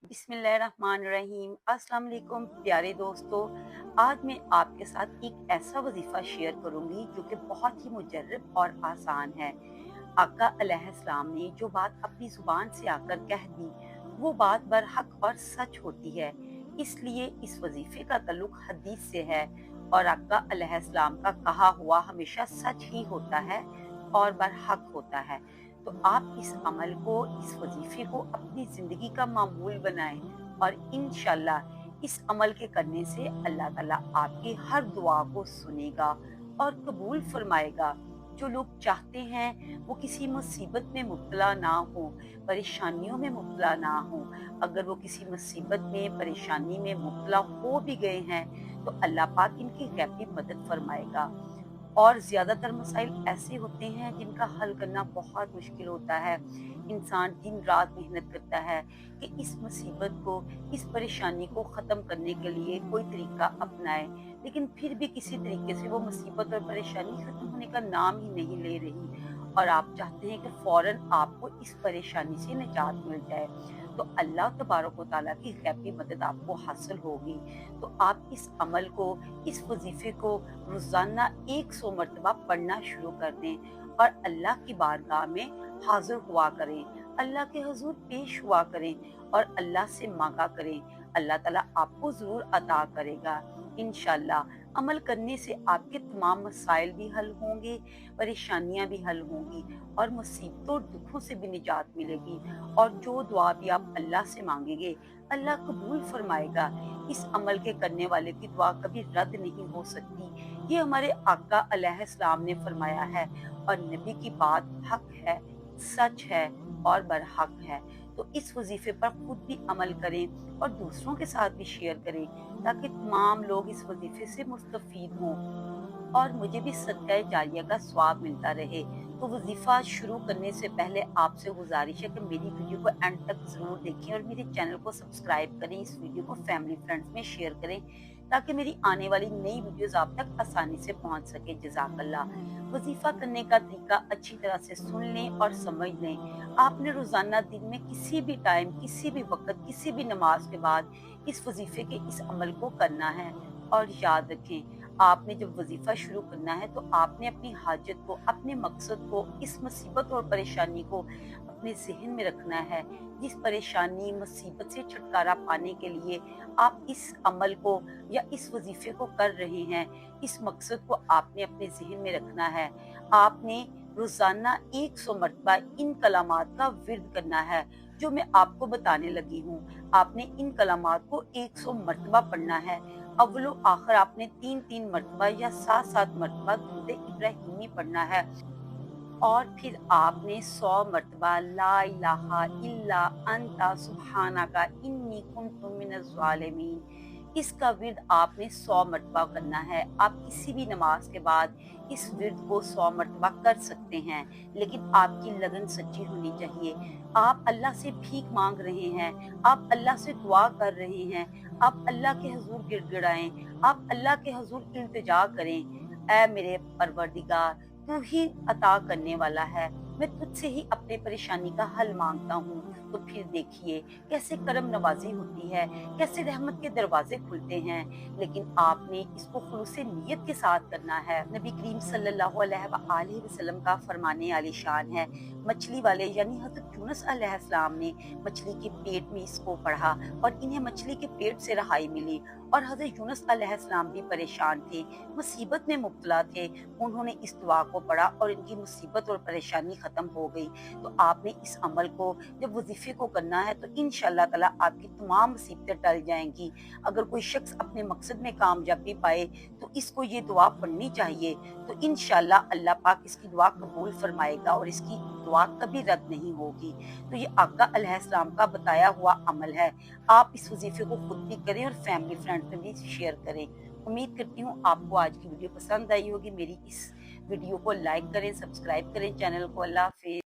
बिस्मिल्लाहिर्रहमानिर्रहीम। अस्सलाम वालेकुम प्यारे दोस्तों, आज मैं आपके साथ एक ऐसा वजीफ़ा शेयर करूंगी जो कि बहुत ही मुजर्रब और आसान है। आका अलैहिस्सलाम ने जो बात अपनी ज़ुबान से आकर कह दी, वो बात बरहक और सच होती है। इसलिए इस वजीफ़े का ताल्लुक हदीस से है और आका अलैहिस्सलाम का कहा हुआ हमेशा सच ही होता है और बरहक होता है। तो आप इस अमल को, इस वजीफ़े को अपनी ज़िंदगी का मामूल बनाएँ और इंशाअल्लाह इस अमल के करने से अल्लाह ताला आपकी हर दुआ को सुनेगा और कबूल फरमाएगा। जो लोग चाहते हैं वो किसी मुसीबत में मुब्तला ना हो, परेशानियों में मुब्तला ना हो, अगर वो किसी मुसीबत में, परेशानी में मुब्तला हो भी गए हैं, तो अल्लाह पाक इनकी गैबी मदद फरमाएगा। और ज़्यादातर मसाइल ऐसे होते हैं जिनका हल करना बहुत मुश्किल होता है। इंसान दिन-रात मेहनत करता है कि इस मुसीबत को, इस परेशानी को ख़त्म करने के लिए कोई तरीका अपनाए, लेकिन फिर भी किसी तरीके से वो मुसीबत और परेशानी ख़त्म होने का नाम ही नहीं ले रही और आप चाहते हैं कि फ़ौरन आपको इस परेशानी से निजात मिल जाए। तो अल्लाह तबारक व तआला की गैबी मदद आपको हासिल होगी। तो आप इस अमल को, इस वजीफ़े को रोज़ाना 100 मरतबा पढ़ना शुरू कर दें और अल्लाह की बारगाह में हाज़िर हुआ करें, अल्लाह के हुज़ूर पेश हुआ करें और अल्लाह से माँगा करें। अल्लाह ताला आपको ज़रूर अता करेगा। इंशाअल्लाह अमल करने से आपके तमाम मसाइल भी हल होंगे, परेशानियाँ भी हल होंगी और मुसीबतों और दुखों से भी निजात मिलेगी और जो दुआ भी आप अल्लाह से माँगेंगे, अल्लाह कबूल फरमाएगा। इस अमल के करने वाले की दुआ कभी रद्द नहीं हो सकती। ये हमारे आका अलैहिस्सलाम ने फरमाया है और नबी की बात हक है, सच है और बरहक है। तो इस वजीफे पर खुद भी अमल करें और दूसरों के साथ भी शेयर करें ताकि तमाम लोग इस वजीफे से मुस्तफीद हों और मुझे भी सदका जारिया का स्वाब मिलता रहे। तो वजीफ़ा शुरू करने से पहले आपसे गुज़ारिश है कि मेरी वीडियो को एंड तक ज़रूर देखें और मेरे चैनल को सब्सक्राइब करें, इस वीडियो को फैमिली फ्रेंड्स में शेयर करें ताकि मेरी आने वाली नई वीडियोज़ आप तक आसानी से पहुँच सके। जज़ाकल्लाह। वजीफ़ा करने का तरीका अच्छी तरह से सुन लें और समझ लें। आपने रोज़ाना दिन में किसी भी टाइम, किसी भी वक़्त, किसी भी नमाज के बाद इस वजीफ़े के इस अमल को करना है और याद रखें आपने जब वजीफा शुरू करना है तो आपने अपनी हाजत को, अपने मकसद को, इस मुसीबत और परेशानी को अपने जहन में रखना है। जिस परेशानी, मुसीबत से छुटकारा पाने के लिए आप इस अमल को या इस वजीफे को कर रहे हैं, इस मकसद को आपने अपने जहन में रखना है। आपने रोजाना 100 मरतबा इन कलामात का विर्द करना है जो मैं आपको बताने लगी हूँ। आपने इन कलामात को 100 मरतबा पढ़ना है। अव्वलो आखिर आपने 3-3 मरतबा या 7-7 मरतबा दुरूद इब्राहिमी पढ़ना है और फिर आपने 100 मरतबा ला इलाहा इल्ला अंता सुब्हानका इन्नी कुन्तु मिनज़ ज़ालिमीन इसका विर्द आपने 100 मरतबा करना है। आप किसी भी नमाज के बाद इस विर्द को 100 मरतबा कर सकते हैं, लेकिन आपकी लगन सच्ची होनी चाहिए। आप अल्लाह से भीख मांग रहे हैं, आप अल्लाह से दुआ कर रहे हैं, आप अल्लाह के हुजूर गिड़गिड़ाएं, आप अल्लाह के हुजूर इल्तिजा करें। ऐ मेरे परवरदिगार, तू ही अता करने वाला है, मैं तुझसे ही अपने परेशानी का हल मांगता हूँ। तो फिर देखिए कैसे करम नवाजी होती है, कैसे रहमत के दरवाजे खुलते हैं। लेकिन आपने इसको खुलूस नीयत के साथ करना है। नबी करीम सल्लल्लाहु अलैहि वसल्लम का फरमाने आली शान है, मछली वाले यानी हज़रत यूनुस अलैहिस्सलाम ने मछली के पेट में इसको पढ़ा और इन्हें मछली के पेट से रहाई मिली और हज़रत यूनुस अलैहिस्सलाम भी परेशान थे, मुसीबत में मुब्तला थे। उन्होंने इस दुआ को पढ़ा और इनकी मुसीबत और परेशानी खत्म हो गई। तो आपने इस अमल को जब वजीफे को करना है तो इंशाअल्लाह ताला आपकी तमाम मुसीबतें टल जाएंगी। अगर कोई शख्स अपने मकसद में कामयाबी पाए तो इसको ये दुआ पढ़नी चाहिए। तो इंशाअल्लाह अल्लाह पाक इसकी दुआ कबूल फरमाएगा और इसकी दुआ कभी रद्द नहीं होगी। तो ये आका अलैहिस्सलाम का बताया हुआ अमल है। आप इस वजीफे को खुद भी करें और फैमिली फ्रेंड्स में भी शेयर करें। उम्मीद करती हूँ आपको आज की वीडियो पसंद आई होगी। मेरी इस वीडियो को लाइक करें, सब्सक्राइब करें चैनल को। अल्लाह हाफिज़।